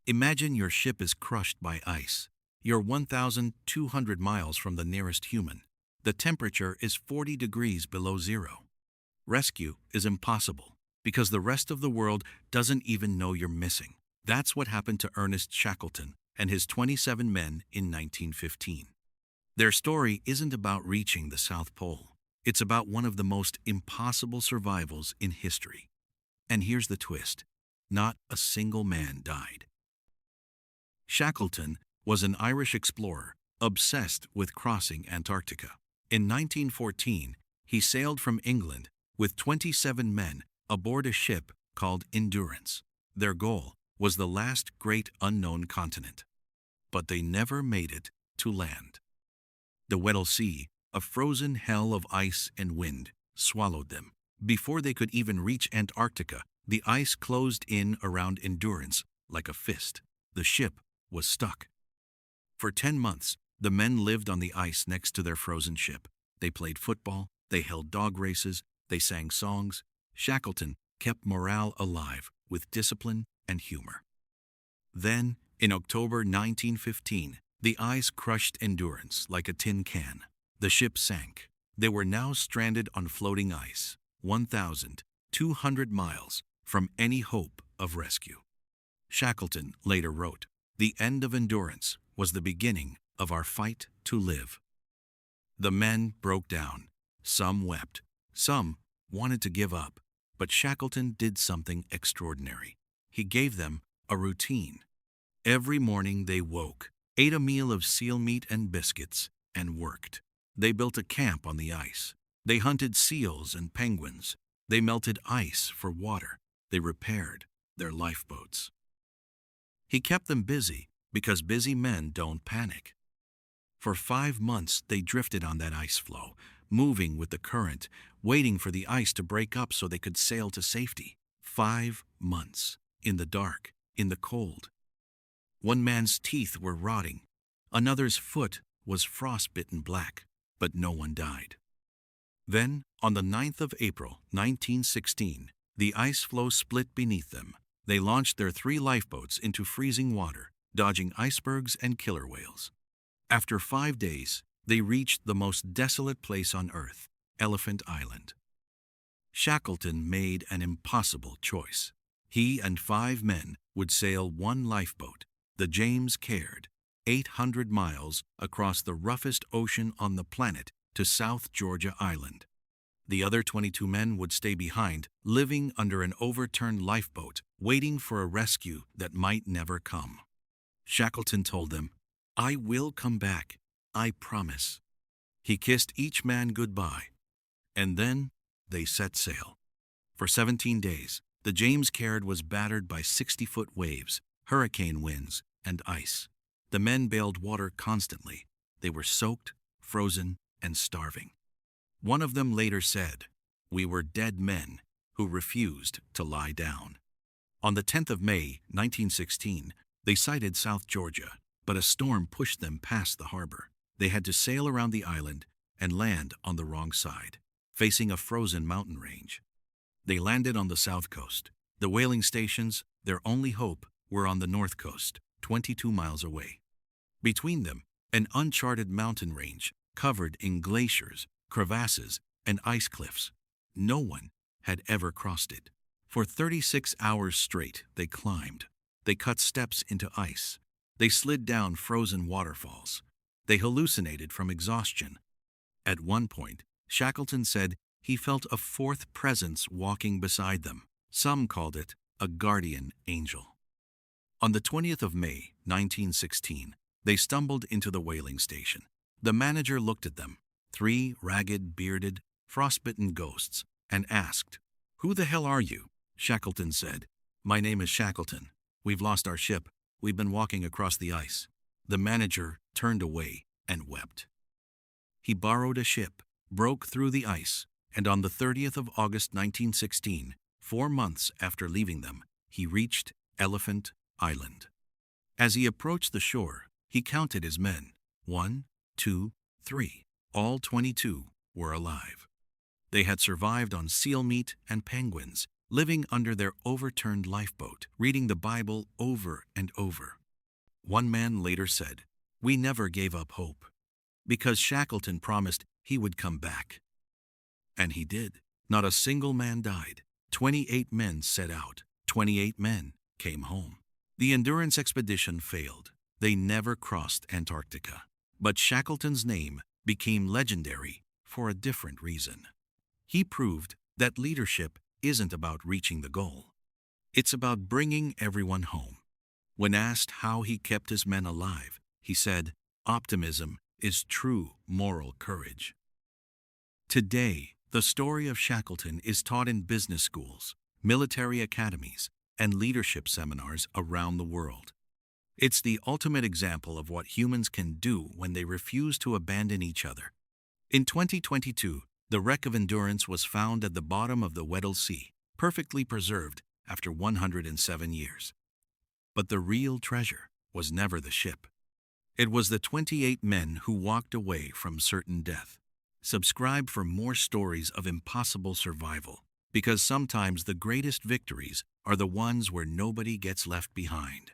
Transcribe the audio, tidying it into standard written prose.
Imagine your ship is crushed by ice. You're 1,200 miles from the nearest human. The temperature is 40 degrees below zero. Rescue is impossible because the rest of the world doesn't even know you're missing. That's what happened to Ernest Shackleton and his 27 men in 1915. Their story isn't about reaching the South Pole. It's about one of the most impossible survivals in history. And here's the twist. Not a single man died. Shackleton was an Irish explorer obsessed with crossing Antarctica. In 1914, he sailed from England with 27 men aboard a ship called Endurance. Their goal was the last great unknown continent. But they never made it to land. The Weddell Sea, a frozen hell of ice and wind, swallowed them. Before they could even reach Antarctica, the ice closed in around Endurance like a fist. The ship was stuck. For 10 months, the men lived on the ice next to their frozen ship. They played football, they held dog races, they sang songs. Shackleton kept morale alive with discipline and humor. Then, in October 1915, the ice crushed Endurance like a tin can. The ship sank. They were now stranded on floating ice, 1,200 miles from any hope of rescue. Shackleton later wrote, "The end of Endurance was the beginning of our fight to live." The men broke down. Some wept. Some wanted to give up. But Shackleton did something extraordinary. He gave them a routine. Every morning they woke, ate a meal of seal meat and biscuits, and worked. They built a camp on the ice. They hunted seals and penguins. They melted ice for water. They repaired their lifeboats. He kept them busy because busy men don't panic. For 5 months they drifted on that ice floe, moving with the current, waiting for the ice to break up so they could sail to safety. 5 months, in the dark, in the cold. One man's teeth were rotting. Another's foot was frostbitten black, but no one died. Then, on the 9th of April, 1916, the ice floe split beneath them. They launched their 3 lifeboats into freezing water, dodging icebergs and killer whales. After 5 days, they reached the most desolate place on Earth, Elephant Island. Shackleton made an impossible choice. He and 5 men would sail one lifeboat, the James Caird, 800 miles across the roughest ocean on the planet to South Georgia Island. The other 22 men would stay behind, living under an overturned lifeboat, waiting for a rescue that might never come. Shackleton told them, "I will come back, I promise." He kissed each man goodbye, and then they set sail. For 17 days, the James Caird was battered by 60-foot waves, hurricane winds, and ice. The men bailed water constantly. They were soaked, frozen, and starving. One of them later said, "We were dead men who refused to lie down." On the 10th of May, 1916, they sighted South Georgia, but a storm pushed them past the harbor. They had to sail around the island and land on the wrong side, facing a frozen mountain range. They landed on the south coast. The whaling stations, their only hope, were on the north coast, 22 miles away. Between them, an uncharted mountain range covered in glaciers, crevasses, and ice cliffs. No one had ever crossed it. For 36 hours straight, they climbed. They cut steps into ice. They slid down frozen waterfalls. They hallucinated from exhaustion. At one point, Shackleton said he felt a 4th presence walking beside them. Some called it a guardian angel. On the 20th of May, 1916, they stumbled into the whaling station. The manager looked at them, 3 ragged, bearded, frostbitten ghosts, and asked, "Who the hell are you?" Shackleton said, "My name is Shackleton. We've lost our ship. We've been walking across the ice." The manager turned away and wept. He borrowed a ship, broke through the ice, and on the 30th of August 1916, 4 months after leaving them, he reached Elephant Island. As he approached the shore, he counted his men. 1, 2, 3. All 22 were alive. They had survived on seal meat and penguins, living under their overturned lifeboat, reading the Bible over and over. One man later said, "We never gave up hope, because Shackleton promised he would come back." And he did. Not a single man died. 28 men set out. 28 men came home. The Endurance expedition failed. They never crossed Antarctica. But Shackleton's name became legendary for a different reason. He proved that leadership isn't about reaching the goal. It's about bringing everyone home. When asked how he kept his men alive, he said, "Optimism is true moral courage." Today, the story of Shackleton is taught in business schools, military academies, and leadership seminars around the world. It's the ultimate example of what humans can do when they refuse to abandon each other. In 2022, the wreck of Endurance was found at the bottom of the Weddell Sea, perfectly preserved after 107 years. But the real treasure was never the ship. It was the 28 men who walked away from certain death. Subscribe for more stories of impossible survival, because sometimes the greatest victories are the ones where nobody gets left behind.